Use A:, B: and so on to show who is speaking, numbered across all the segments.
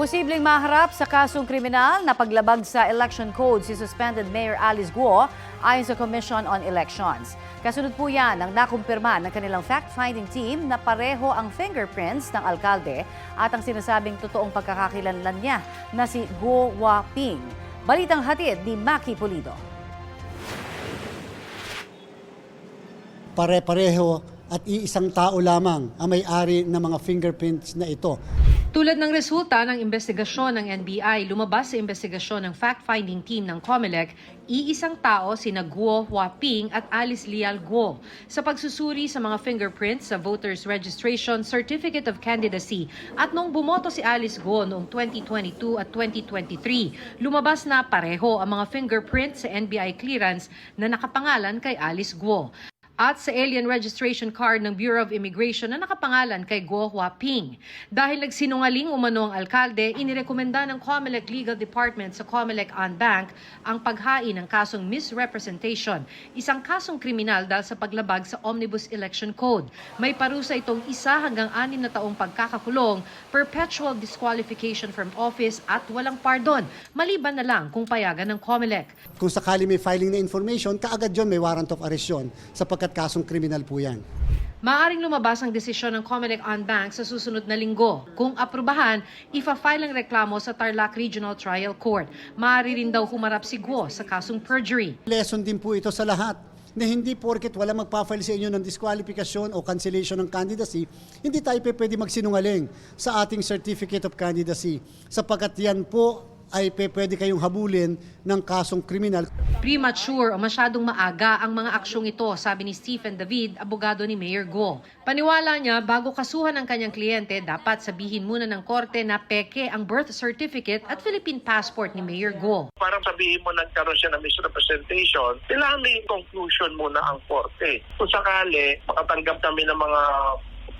A: Posibleng maharap sa kasong kriminal na paglabag sa election code si suspended Mayor Alice Guo ayon sa Commission on Elections. Kasunod po yan ang nakumpirma ng kanilang fact-finding team na pareho ang fingerprints ng alkalde at ang sinasabing totoong pagkakakilanlan niya na si Guo Huaping. Balitang hatid ni Maki Pulido.
B: Pare-pareho at iisang tao lamang ang may-ari ng mga fingerprints na ito.
C: Tulad ng resulta ng investigasyon ng NBI, lumabas sa investigasyon ng fact-finding team ng COMELEC, iisang tao sina Guo Huaping at Alice Leal Guo sa pagsusuri sa mga fingerprints sa Voters Registration Certificate of Candidacy. At nung bumoto si Alice Guo noong 2022 at 2023, lumabas na pareho ang mga fingerprints sa NBI clearance na nakapangalan kay Alice Guo at sa alien registration card ng Bureau of Immigration na nakapangalan kay Guo Huaping. Dahil nagsinungaling umano ang alkalde, inirekomenda ng COMELEC Legal Department sa COMELEC on Bank ang paghain ng kasong misrepresentation, isang kasong kriminal dahil sa paglabag sa Omnibus Election Code. May parusa itong 1 hanggang 6 na taong pagkakakulong, perpetual disqualification from office at walang pardon, maliban na lang kung payagan ng COMELEC.
B: Kung sakali may filing na information, kaagad yun may warrant of arrest yun sapagkat kasong kriminal po yan.
C: Maaring lumabas ang desisyon ng COMELEC on Bank sa susunod na linggo. Kung aprubahan, ifa-file ang reklamo sa Tarlac Regional Trial Court. Maaari rin daw humarap si Guo sa kasong perjury.
B: Lesson din po ito sa lahat na hindi porket wala magpa-file sa inyo ng disqualification o cancellation ng candidacy, hindi tayo pwede magsinungaling sa ating certificate of candidacy sapagkat yan po ay pwede kayong habulin ng kasong kriminal.
C: Premature o masyadong maaga ang mga aksyong ito, sabi ni Stephen David, abogado ni Mayor Guo. Paniwala niya, bago kasuhan ang kanyang kliyente, dapat sabihin muna ng korte na peke ang birth certificate at Philippine passport ni Mayor Guo.
D: Parang sabihin mo nagkaroon siya ng misrepresentation, kailangan may conclusion muna ang korte. Kung sakali, makatanggap kami ng mga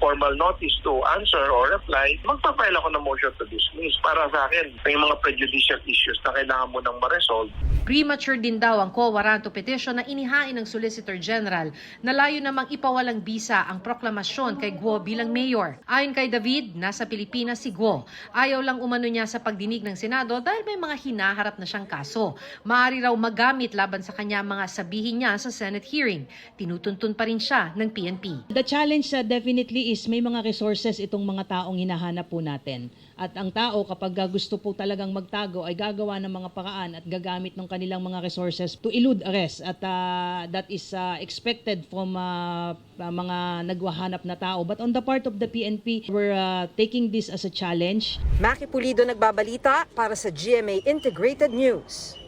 D: formal notice to answer or reply, magpa-file ako ng motion to dismiss. Para sa akin, may mga prejudicial issues na kailangan mo nang ma-resolve.
C: Premature din daw ang quo warranto petition na inihain ng Solicitor General na layo namang ipawalang bisa ang proklamasyon kay Guo bilang mayor. Ayon kay David, nasa Pilipinas si Guo. Ayaw lang umano niya sa pagdinig ng Senado dahil may mga hinaharap na siyang kaso. Maaari raw magamit laban sa kanya mga sabihin niya sa Senate hearing. Tinutuntun pa rin siya ng PNP.
E: The challenge definitely is may mga resources itong mga taong hinahanap po natin. At ang tao kapag gusto po talagang magtago ay gagawa ng mga paraan at gagamit ng kanilang mga resources to elude arrest. At that is expected from mga nagwahanap na tao. But on the part of the PNP, we're taking this as a challenge.
F: Maki Pulido nagbabalita para sa GMA Integrated News.